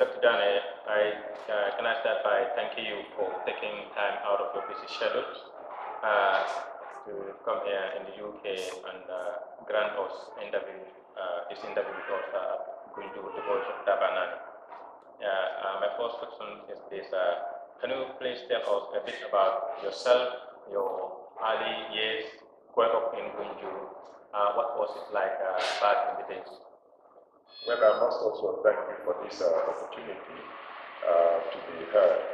Dr. Janneh, can I start by thanking you for taking time out of your busy schedule uh, to come here in the UK and grant us this interview with us going to the voice of Dabanani. My first question is this: can you please tell us a bit about yourself, your early years growing up in Gunju? What was it like back in the days? Well, I must also thank you for this opportunity to be heard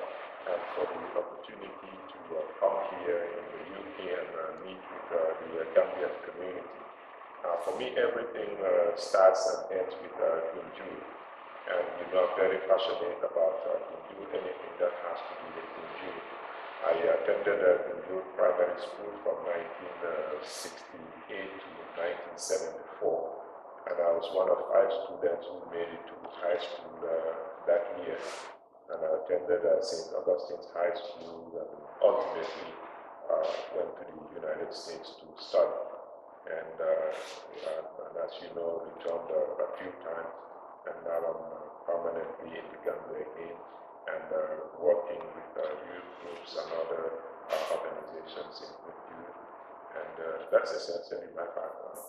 and for the opportunity to come here in the UK and meet with the Gambian community. For me, everything starts and ends with Gunju. And I'm very passionate about Gunju, anything that has to do with Gunju. I attended Gunju Primary School from 1968 to 1974. And I was one of 5 students who made it to high school that year. And I attended St. Augustine's High School and ultimately went to the United States to study. And as you know, returned a few times, and now I'm permanently in the Gambia again and working with youth groups and other organizations in with youth. And that's essentially my background.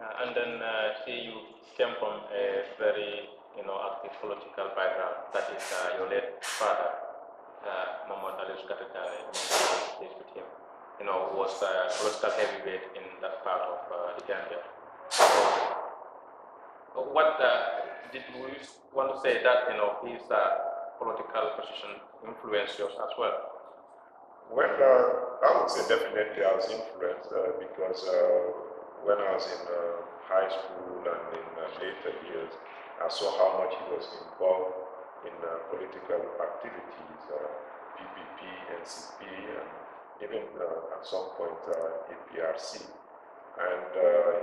And then see, you came from a very, active political background. That is your late father, Amadou Scattred Janneh, with him. Was a political heavyweight in that part of the Gambia. What did we want to say that his political position influenced yours as well? Well, I would say definitely I was influenced because when I was in high school and in later years, I saw how much he was involved in political activities, PPP, NCP, and even at some point APRC. And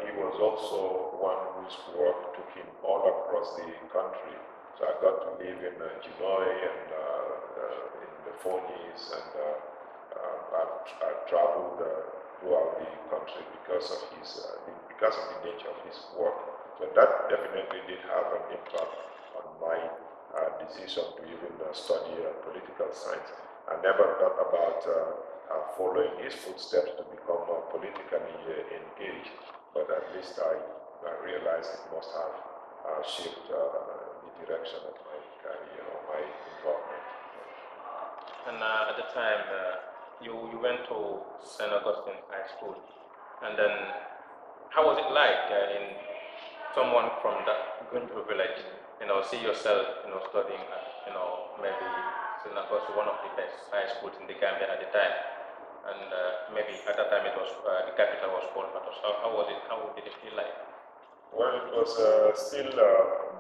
he was also one whose work took him all across the country. So I got to live in Jinoy and in the Phonies, and I traveled throughout the country because of the nature of his work. So that definitely did have an impact on my decision to even study political science. I never thought about following his footsteps to become politically engaged, but at least I realized it must have shaped the direction of my career or my involvement. And at the time, you went to St. Augustine High School, and then how was it like in someone from that Gunju village, see yourself, studying at, maybe St. Augustine, one of the best high schools in the Gambia at the time, and maybe at that time it was the capital was called Patos. How was it? How did it feel like? Well, it was still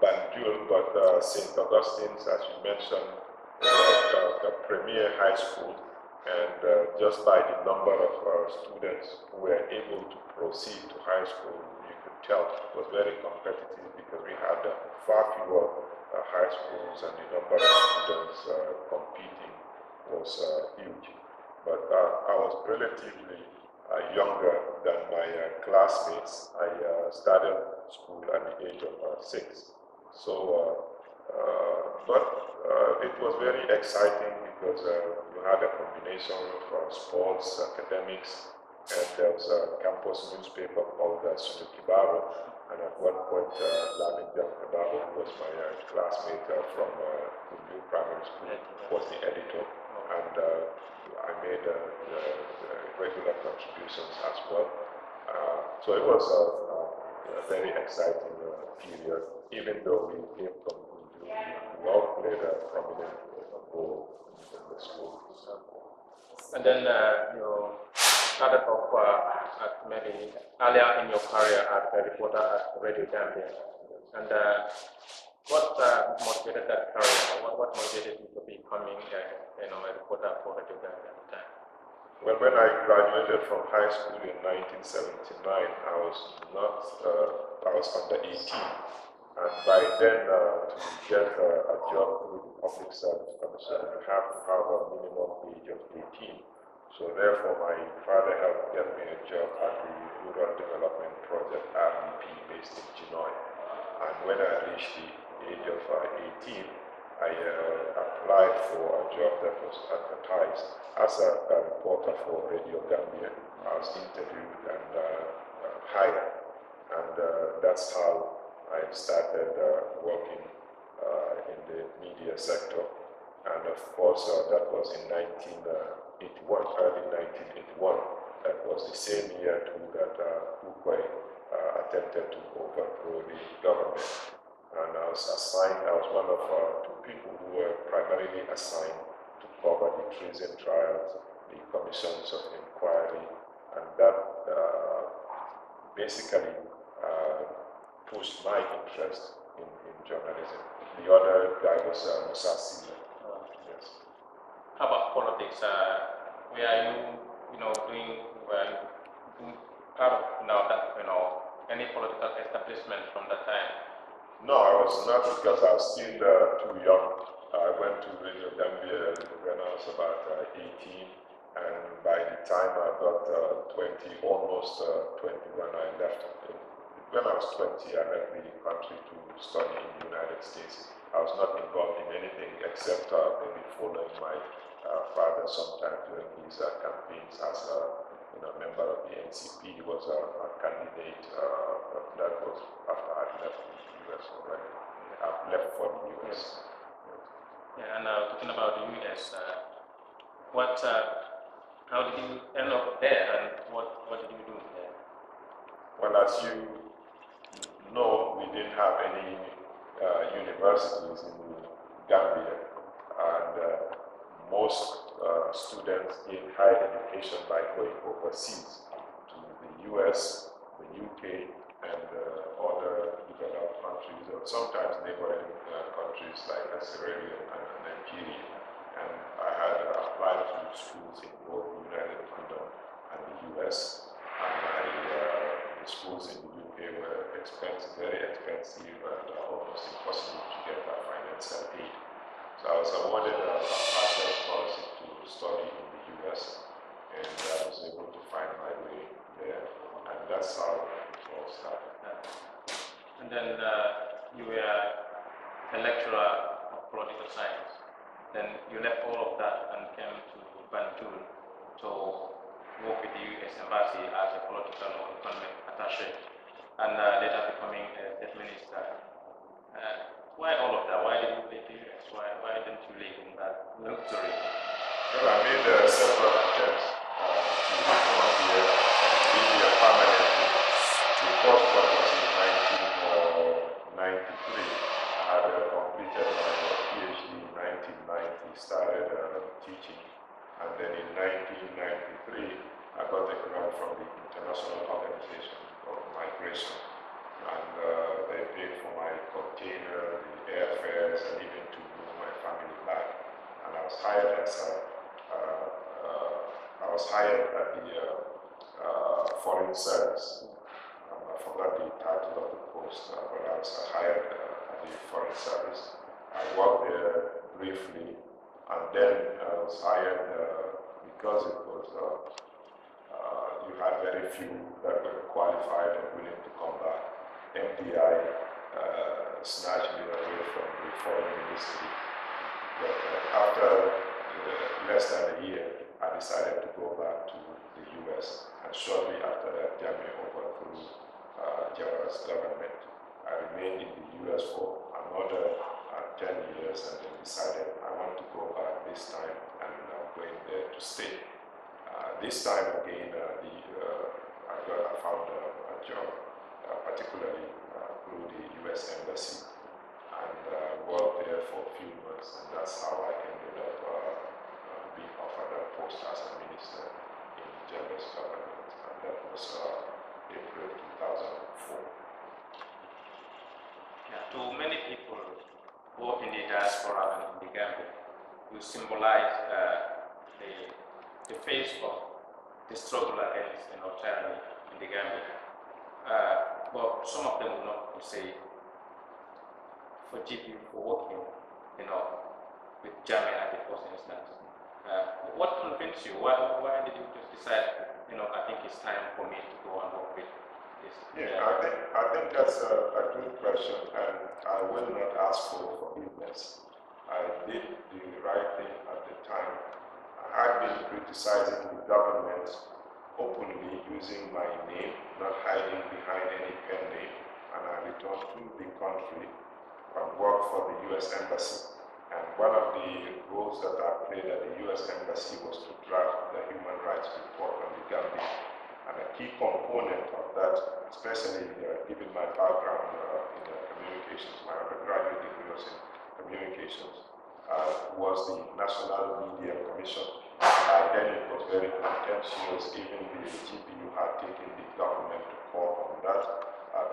Banjul, but St. Augustine's, as you mentioned, was the premier high school. And just by the number of students who were able to proceed to high school, you could tell it was very competitive because we had far fewer high schools and the number of students competing was huge. But I was relatively younger than my classmates. I started school at the age of 6. So, but it was very exciting because you had a combination of sports, academics, and there was a campus newspaper called Sunukibaro. And at one point, Lamin Jamkabaro, who was my classmate from New Primary School, was the editor. And I made regular contributions as well. So it was a very exciting period, even though we came from Gunju, we all played a prominent role in the school. And then you started off maybe earlier in your career as a reporter at Radio Gambia. And what motivated that career? What motivated you to becoming a reporter for Radio Gambia at the time? Well, when I graduated from high school in 1979, I was under 18, and by then to get a job with the public service commission, you have to have a minimum age of 18. So therefore, my father helped get me a job at the Rural Development Project (RDP) based in Jinoy. And when I reached the age of 18, I applied for a job that was advertised as a reporter for Radio Gambia. I was interviewed and hired, and that's how I started working in the media sector. And of course, that was in 1981, early 1981. That was the same year too that Ukwe attempted to overthrow the government. And I was one of two people who were primarily assigned to cover the treason trials, the commissions of inquiry, and that basically pushed my interest in journalism. The other guy was Musa Sila. Yes. How about politics? Were you part of any political establishment from that time? No, I was not, because I was still too young. I went to Radio Gambia when I was about 18, and by the time I got 20, almost 20 when I left. When I was 20, I left the country to study in the United States. I was not involved in anything except maybe following my father sometimes during his campaigns as a member of the NCP. He was a candidate. That was after I left the US already. I've left for the US. Yeah, and talking about the US, how did you end up there, and what did you do there? Well, as you know, we didn't have any universities in Gambia, and most students gain higher education by going overseas to the US, the UK, and other developed countries, or sometimes neighboring countries like Sierra Leone and Nigeria. And I had applied to schools in both the United Kingdom and the US, and the schools in the UK were expensive, very expensive, and almost impossible to get financial aid. So I was awarded a partial scholarship to study in the US, and I was able to find my way there, and that's how it all started. And then you were a lecturer of political science. Then you left all of that and came to Banjul to work with the US Embassy as a political or economic attaché, and later becoming a state minister. Why all of that? Why did you leave the US? Why didn't you live in that luxury? Well, I made several attempts to come here and be here permanently. The first one was in 1993. I had completed my PhD in 1990, started teaching, and then in 1993, I got a grant from the International Organization of Migration, and they paid for my container, the airfares, and even to move my family back. And I was hired as at the Foreign Service. I forgot the title of the post, but I was hired at the Foreign Service. I worked there briefly, and then I was hired because it was you had very few that were qualified and willing to come back. MDI snatched me away from the foreign ministry. But after less than a year, I decided to go back to the US, and shortly after that, Janneh overthrew Jawara's government. I remained in the US for another 10 years, and then decided I want to go back this time, and I'm going there to stay. This time again, I found a job, particularly through the US Embassy, and worked there for a few months, and that's how I ended up being offered a post as a minister in Janneh's government, and that was April 2004. Yeah, to many people, both in the diaspora and in the Gambia, you symbolize the face of the struggle against tyranny in the Gambia. But some of them will not say, forgive you for working, with Janneh at the first instance. What convinced you? Why did you just decide, I think it's time for me to go and work with this Yeah, I think that's a good question, and I will not ask for forgiveness. I did the right thing at the time. I had been criticizing the government openly using my name, not hiding behind any pen name, and I returned to the country and worked for the U.S. Embassy. And one of the roles that I played at the U.S. Embassy was to draft the human rights report on the Gambia. And a key component of that, especially given my background in communications, my undergraduate degree was in communications, was the National Media Commission. Then it was very contentious. Even the GPU had taken the government to court on that.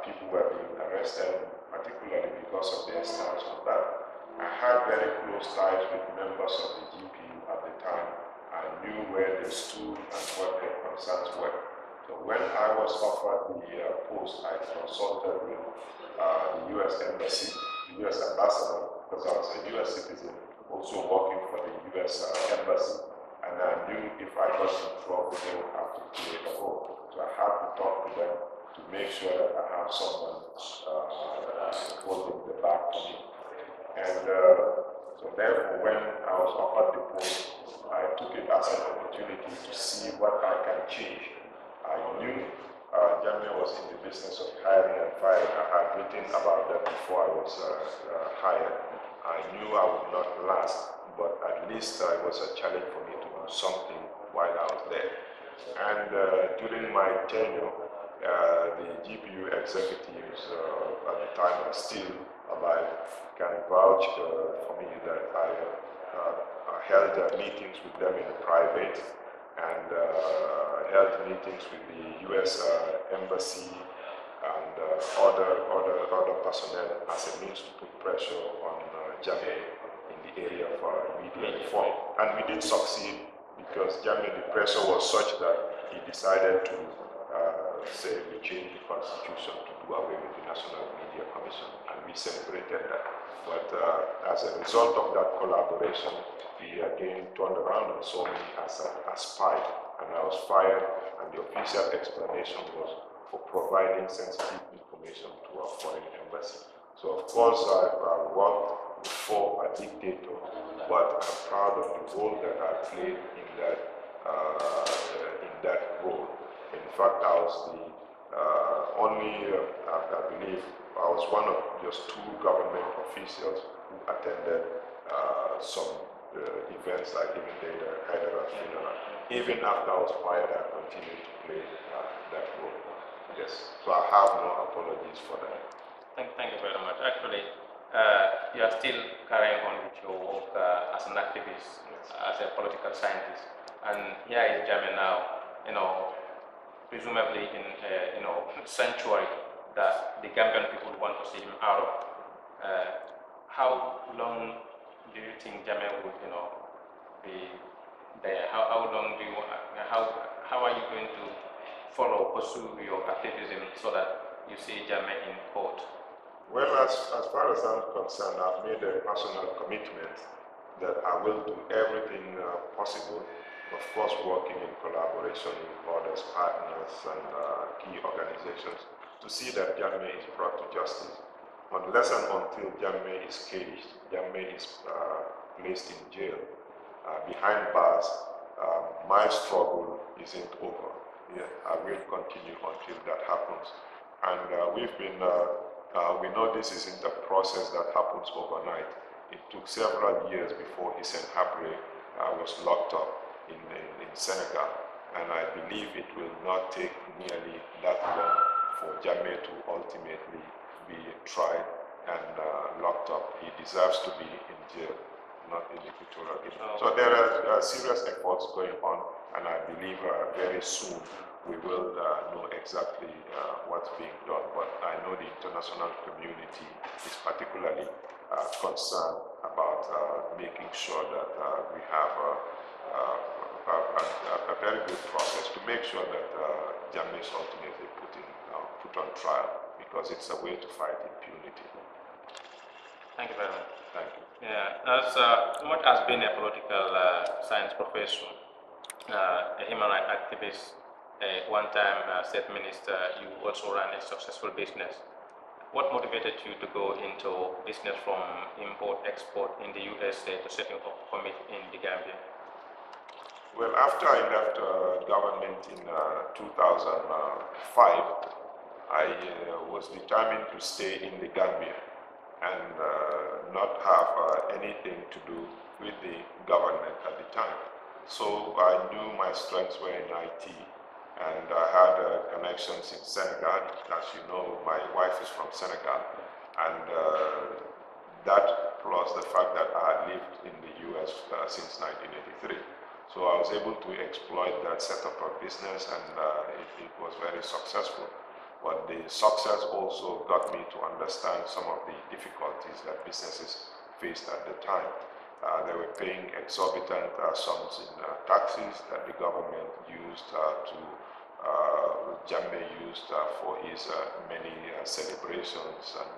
People were being arrested, particularly because of their stance on that. I had very close ties with members of the GPU at the time. I knew where they stood and what their concerns were. So when I was offered the post, I consulted with the U.S. Embassy, the U.S. ambassador, because I was a U.S. citizen, also working for the U.S. Embassy, and I knew if I got in trouble, they would have to play a role. So I had to talk to them to make sure that I have someone holding the bag for me. And so therefore, when I was offered the post, I took it as an opportunity to see what I can change. I knew Janneh was in the business of hiring and firing. I had written about that before I was hired. I knew I would not last, but at least it was a challenge for me to do something while I was there. And during my tenure, the GPU executives at the time are still alive, can vouch for me that I held meetings with them in private, and held meetings with the U.S. Embassy and other personnel as a means to put pressure on Janneh in the area of media reform. And we did succeed, because Janneh, the pressure was such that he decided to say we change the constitution to do away with the National Media Commission, and we celebrated that. But as a result of that collaboration, he again turned around and saw me as a spy, and I was fired, and the official explanation was for providing sensitive information to our foreign embassy. So of course I worked for a dictator, but I'm proud of the role that I played in that role. In fact, I was the only, I believe, I was one of just 2 government officials who attended some events like even the Hyderabad funeral. Even after I was fired, I continued to play that role. Yes, so I have no apologies for that. Thank you very much. Actually, you are still carrying on with your work as an activist, as a political scientist, and here is Janneh now, presumably in sanctuary that the Gambian people want to see him out of. How long do you think Janneh would, be there? How long do you want? How are you going to pursue your activism so that you see Janneh in court? Well, as far as I'm concerned, I've made a personal commitment that I will do everything possible, of course working in collaboration with others, partners and key organizations, to see that Janneh is brought to justice. Unless and until Janneh is caged, Janneh is placed in jail, behind bars, my struggle isn't over. Yeah, I will continue until that happens. And we know this isn't a process that happens overnight. It took several years before Hissène Habré was locked up in Senegal, and I believe it will not take nearly that long for Janneh to ultimately be tried and locked up. He deserves to be in jail, not in Equatorial Guinea. So there are serious efforts going on, and I believe very soon we will know exactly what's being done. But I know the international community is particularly concerned about making sure that we have a very good process to make sure that Janneh is ultimately put on trial, because it's a way to fight impunity. Thank you very much. Thank you. Yeah, as much as being a political science professor, a human rights activist, one time state minister, you also ran a successful business. What motivated you to go into business from import-export in the USA to setting up a commit in the Gambia? Well, after I left government in 2005, I was determined to stay in the Gambia and not have anything to do with the government at the time. So I knew my strengths were in IT, and I had connections in Senegal. As you know, my wife is from Senegal, and that plus the fact that I had lived in the US since 1983. So I was able to exploit that setup of business, and it was very successful. But the success also got me to understand some of the difficulties that businesses faced at the time. They were paying exorbitant sums in taxes that the government used Janneh used for his many celebrations and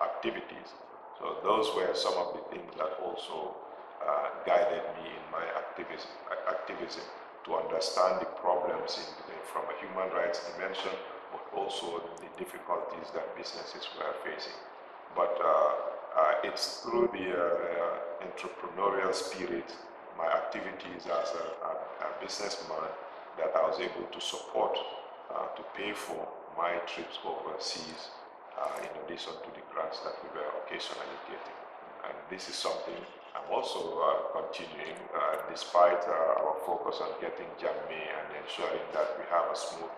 activities. So those were some of the things that also guided me in my activism to understand the problems from a human rights dimension, but also the difficulties that businesses were facing. But it's through the entrepreneurial spirit, my activities as a businessman, that I was able to support, to pay for my trips overseas, in addition to the grants that we were occasionally getting. And this is something I'm also continuing, despite our focus on getting Janneh and ensuring that we have a smooth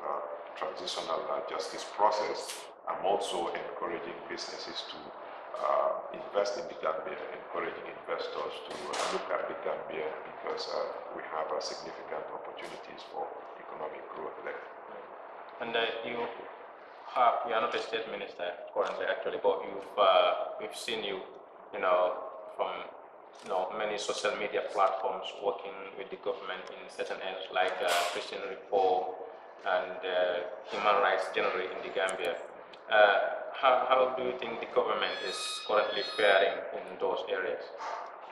transitional justice process. I'm also encouraging businesses to invest in the Gambia, encouraging investors to look at the Gambia, because we have significant opportunities for economic growth there. And you are not a state minister currently, actually, but we've seen you, from many social media platforms working with the government in certain areas like Christian reform and human rights generally in the Gambia. How do you think the government is currently faring in those areas?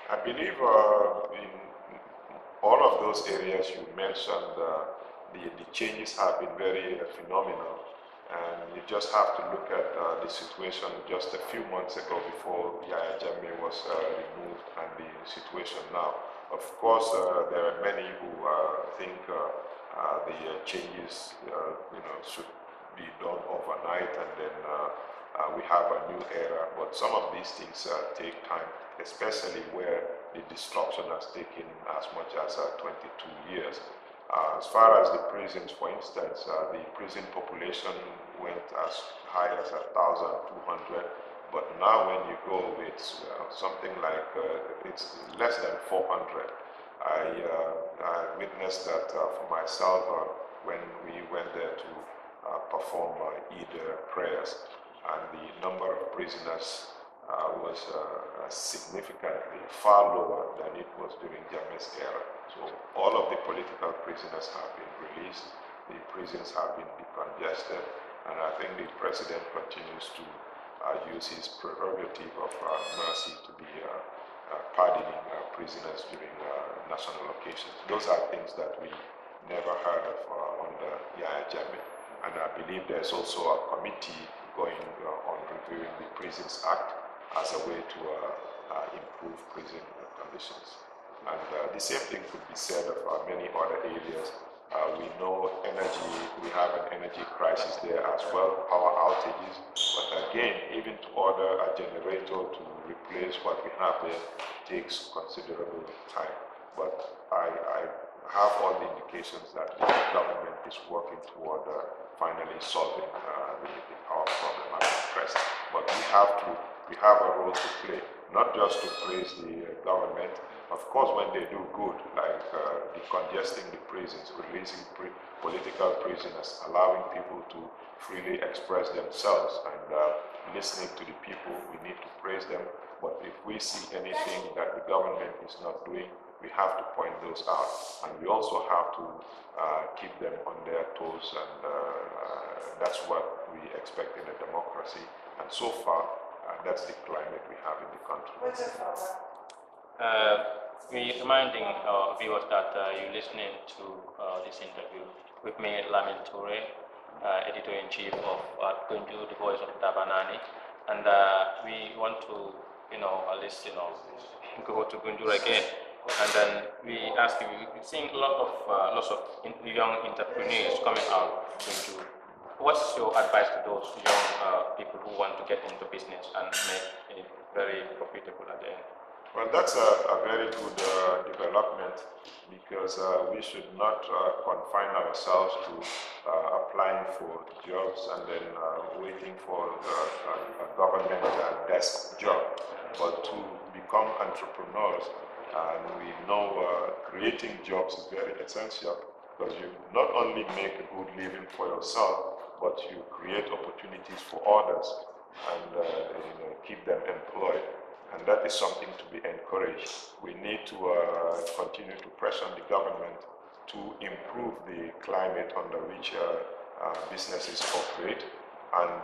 I believe in all of those areas you mentioned, the changes have been very phenomenal. And you just have to look at the situation just a few months ago before Yahya Jammeh was removed, and the situation now. Of course, there are many who think the changes should be done overnight, and then we have a new era. But some of these things take time, especially where the destruction has taken as much as 22 years. As far as the prisons, for instance, the prison population went as high as 1,200, but now when you go, it's something like, it's less than 400. I witnessed that for myself when we went there to perform Eid prayers, and the number of prisoners was significantly far lower than it was during Jammeh's era. So all of the political prisoners have been released, the prisons have been decongested, and I think the president continues to use his prerogative of mercy to be pardoning prisoners during national occasions. Those are things that we never heard of under Yahya Jammeh. And I believe there's also a committee going on reviewing the Prisons Act as a way to improve prison conditions. And the same thing could be said of many other areas. We know energy, we have an energy crisis there as well, power outages. But again, even to order a generator to replace what we have there takes considerable time. But I have all the indications that the government is working toward finally solving the power problem at present. But we have a role to play, not just to praise the government. Of course, when they do good, like decongesting the prisons, releasing political prisoners, allowing people to freely express themselves, and listening to the people, we need to praise them. But if we see anything that the government is not doing, we have to point those out, and we also have to keep them on their toes, and that's what we expect in a democracy. And so far, that's the climate we have in the country. We're reminding our viewers that you're listening to this interview with me, Lamin Toure, editor-in-chief of Gunju, the voice of Dabanani, and we want to, at least, go to Gunju again. And then we ask you, we're seeing lots of young entrepreneurs coming out of Gunju. What's your advice to those young people who want to get into business and make it very profitable at the end? Well, that's a very good development, because we should not confine ourselves to applying for jobs and then waiting for a government desk job, but to become entrepreneurs. And we know creating jobs is very essential, because you not only make a good living for yourself, but you create opportunities for others and keep them employed. And that is something to be encouraged. We need to continue to pressure the government to improve the climate under which businesses operate, and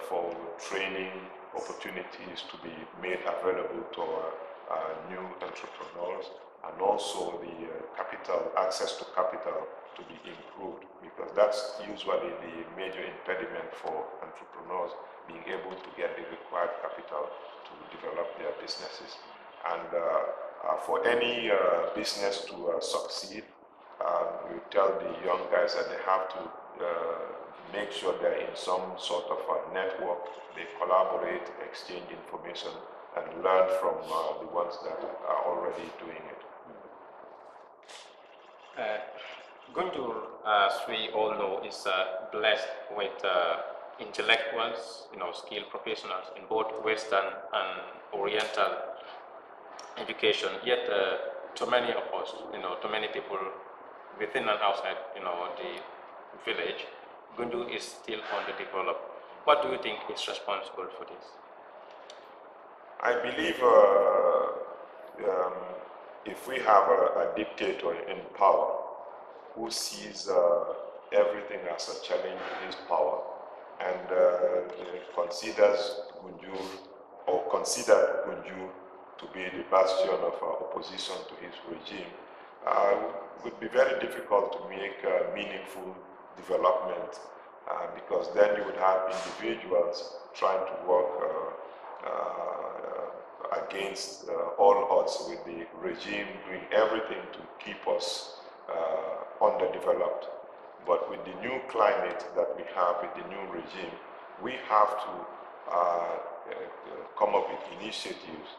for training opportunities to be made available to new entrepreneurs, and also the access to capital to be improved, because that's usually the major impediment for entrepreneurs, being able to get the required capital to develop their businesses. And for any business to succeed, we tell the young guys that they have to make sure they're in some sort of a network. They collaborate, exchange information, and learn from the ones that are already doing it. Gunjur, as we all know, is blessed with intellectuals, skilled professionals in both Western and Oriental education. Yet, to many of us, to many people within and outside, the village, Gunjur is still underdeveloped. What do you think is responsible for this? I believe if we have a dictator in power who sees everything as a challenge to his power, and considers Gunjur, or considered Gunjur to be the bastion of opposition to his regime, it would be very difficult to make meaningful development, because then you would have individuals trying to work against all odds with the regime, doing everything to keep us underdeveloped. But with the new climate that we have, with the new regime, we have to come up with initiatives,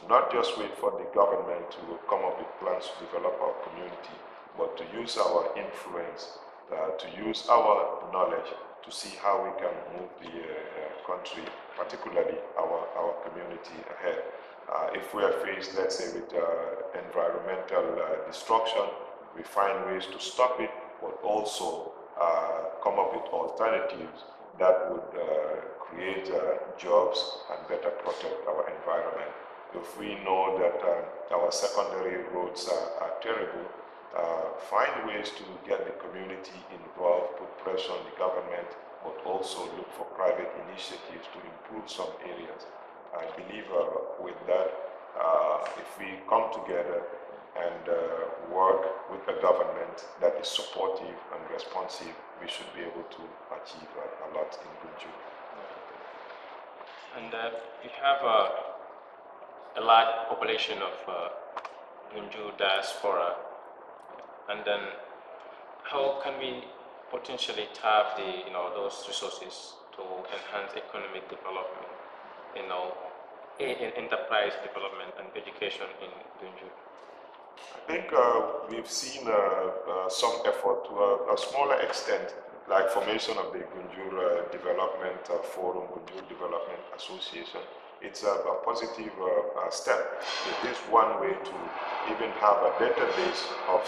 not just wait for the government to come up with plans to develop our community, but to use our influence, to use our knowledge to see how we can move the country, particularly our community, ahead. If we are faced, let's say, with environmental destruction, we find ways to stop it, but also come up with alternatives that would create jobs and better protect our environment. If we know that our secondary roads are terrible, find ways to get the community involved, put pressure on the government, but also look for private initiatives to improve some areas. I believe with that, if we come together and work with a government that is supportive and responsive, we should be able to achieve a lot in Gunjur. And we have a large population of Gunjur diaspora, and then how can we potentially tap those resources to enhance economic development, enterprise development and education in Gunjur? I think we've seen some effort to a smaller extent, like formation of the Gunjur Development Forum, Gunjur Development Association. It's a positive step. It is one way to even have a database of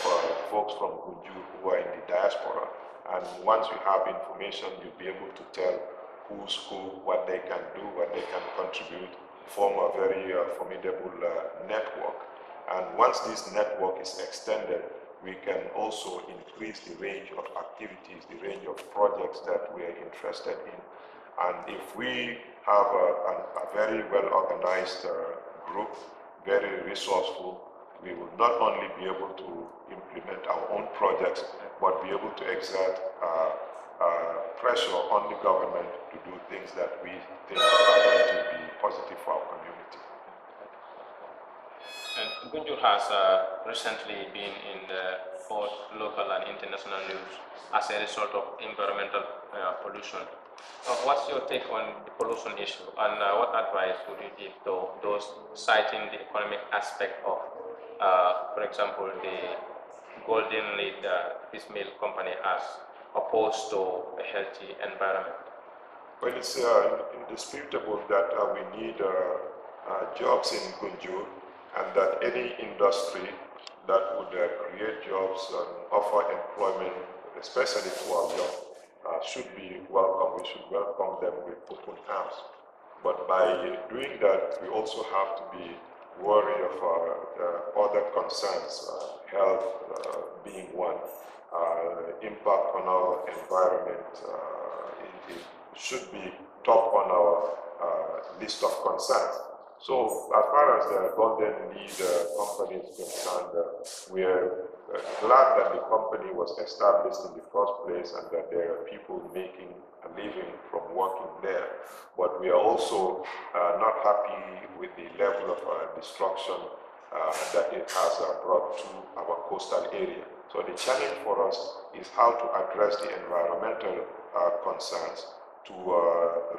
folks from Gunjur who are in the diaspora. And once you have information, you'll be able to tell who's who, what they can do, what they can contribute, form a very formidable network. And once this network is extended, we can also increase the range of activities, the range of projects that we are interested in. And if we have a very well-organized group, very resourceful, we will not only be able to implement our own projects, but be able to exert pressure on the government to do things that we think are going to be positive for our community. And Gunjur has recently been in the both local and international news as a result of environmental pollution. What's your take on the pollution issue, and what advice would you give to those citing the economic aspect of, for example, the golden lead fish meal company as opposed to a healthy environment? Well, it's indisputable that we need jobs in Gunjur, and that any industry that would create jobs and offer employment, especially to our young, should be welcome. We should welcome them with open arms. But by doing that, we also have to be wary of other concerns, health being one, impact on our environment. It should be top on our list of concerns. So as far as the Golden Lead company is concerned, we are glad that the company was established in the first place and that there are people making a living from working there. But we are also not happy with the level of destruction that it has brought to our coastal area. So the challenge for us is how to address the environmental concerns, to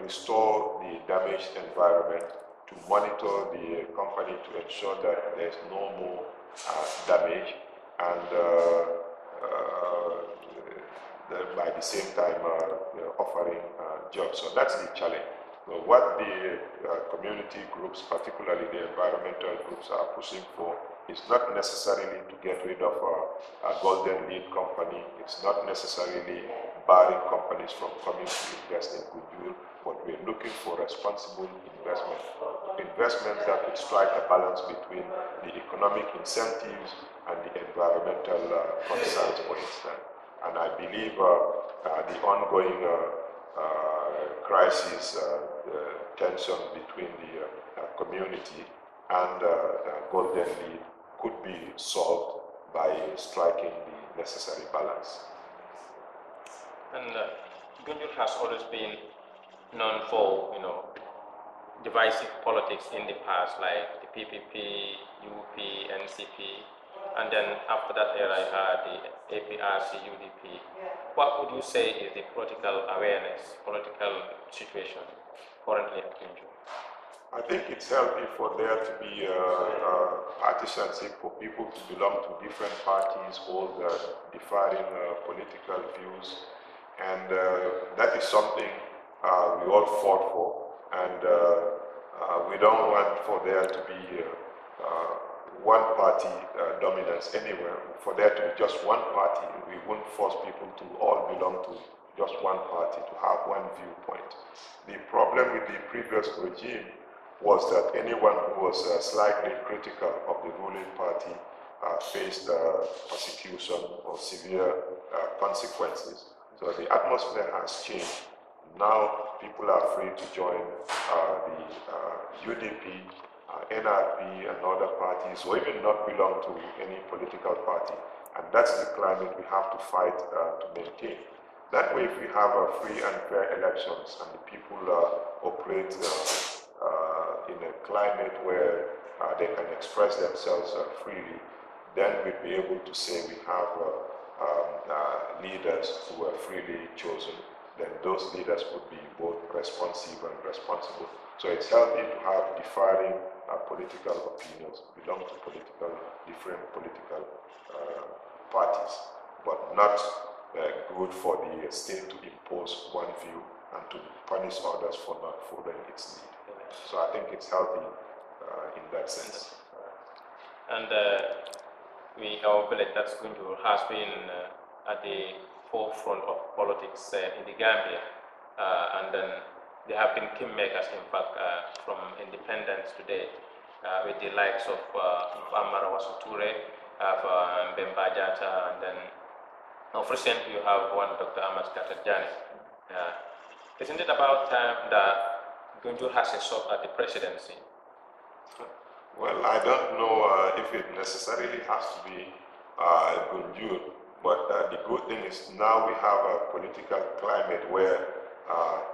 restore the damaged environment, to monitor the company to ensure that there's no more damage, and by the same time offering jobs. So that's the challenge. So what the community groups, particularly the environmental groups, are pushing for is not necessarily to get rid of a Golden Lead company. It's not necessarily barring companies from coming to invest in Gunjur, but we're looking for responsible investments that would strike a balance between the economic incentives and the environmental concerns, for instance. And I believe the ongoing crisis, the tension between the community and Golden Lead could be solved by striking the necessary balance. And Gunjur has always been known for, divisive politics in the past, like the PPP, UP, NCP, and then after that era, you had the APRC, UDP. What would you say is the political awareness, political situation currently at Gunjur? I think it's healthy for there to be partisanship, for people to belong to different parties, hold differing political views, and that is something we all fought for, and we don't want for there to be one party dominance anywhere. For there to be just one party, we wouldn't force people to all belong to just one party, to have one viewpoint. The problem with the previous regime was that anyone who was slightly critical of the ruling party faced persecution or severe consequences. So the atmosphere has changed. Now people are free to join the UDP, NRP, and other parties, or even not belong to any political party. And that's the climate we have to fight to maintain. That way, if we have free and fair elections and the people operate in a climate where they can express themselves freely, then we'd be able to say we have leaders who are freely chosen. Then those leaders would be both responsive and responsible. So it's healthy to have differing political opinions, belong to different political parties, but not good for the state to impose one view and to punish others for not following its lead. So I think it's healthy in that sense. And our village, that's Gunjur, has been at the forefront of politics in the Gambia, and then there have been kingmakers, in fact, from independence today, with the likes of Amadou Scattred Janneh, Mbemba Jata, and then of recent you have one Dr. Amadou Scattred Janneh. Isn't it about time that Gunjur has a shot at the presidency? Well, I don't know if it necessarily has to be Gunjur. But the good thing is now we have a political climate where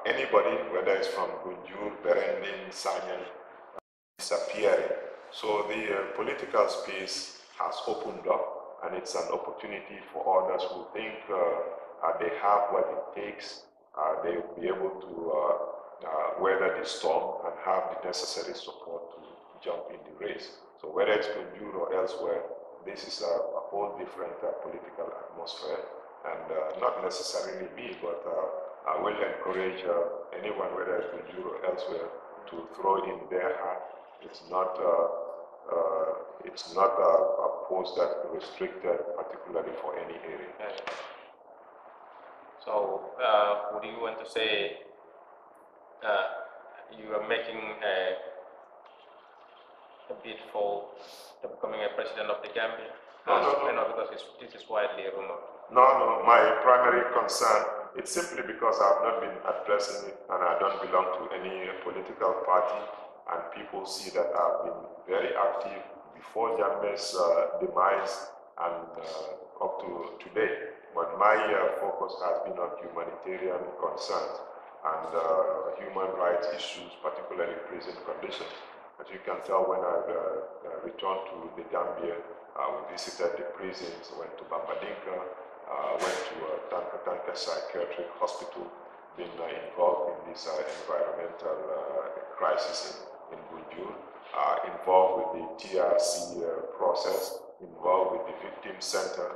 anybody, whether it's from Gunjur, Berendin, Sanyang, disappearing. So the political space has opened up, and it's an opportunity for others who think they have what it takes. They will be able to weather the storm and have the necessary support to jump in the race. So whether it's Gunjur or elsewhere, this is a whole different political atmosphere, and not necessarily me, but I will encourage anyone, whether it's Gunjur or elsewhere, to throw in their hat. It's not a post that restricted particularly for any area. So, what do you want to say? You are making a bid for becoming a president of the Gambia? No, because this is widely rumored. No, my primary concern, it's simply because I've not been addressing it and I don't belong to any political party, and people see that I've been very active before Jammeh's demise and up to today. But my focus has been on humanitarian concerns and human rights issues, particularly prison conditions. As you can tell, when I returned to the Gambia, we visited the prisons, went to Bambadinka, went to Tanka Psychiatric Hospital, been involved in this environmental crisis in Gunjur, involved with the TRC process, involved with the Victim Center,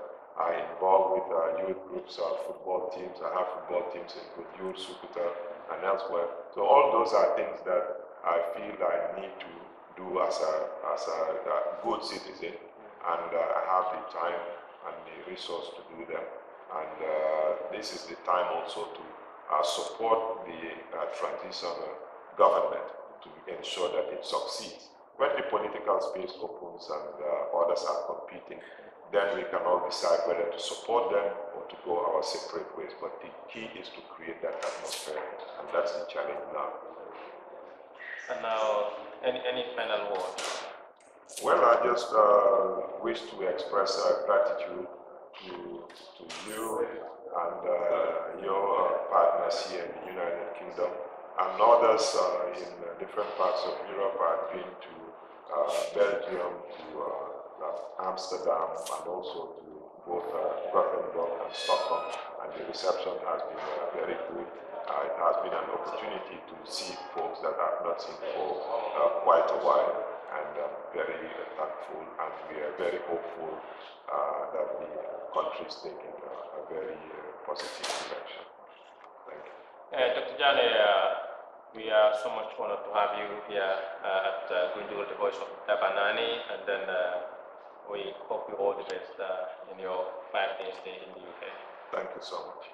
involved with youth groups, football teams. I have football teams in Gunjur, Sukuta, and elsewhere. So all those are things that I feel I need to do as a good citizen, and I have the time and the resource to do them. And this is the time also to support the transitional government to ensure that it succeeds. When the political space opens and others are competing, then we can all decide whether to support them or to go our separate ways. But the key is to create that atmosphere, and that's the challenge now. And now, any final word? Well, I just wish to express gratitude to you and your partners here in the United Kingdom and others in different parts of Europe. I've been to Belgium, to Amsterdam, and also to both Gothenburg and Stockholm, and the reception has been very good. It has been an opportunity to see folks that I've not seen for quite a while, and I'm very thankful, and we are very hopeful that the country is taking a very positive direction. Thank you. Dr. Janneh, we are so much honored to have you here at Gunjur, the voice of Dabanani, and then we hope you all the best in your 5 days stay in the UK. Thank you so much.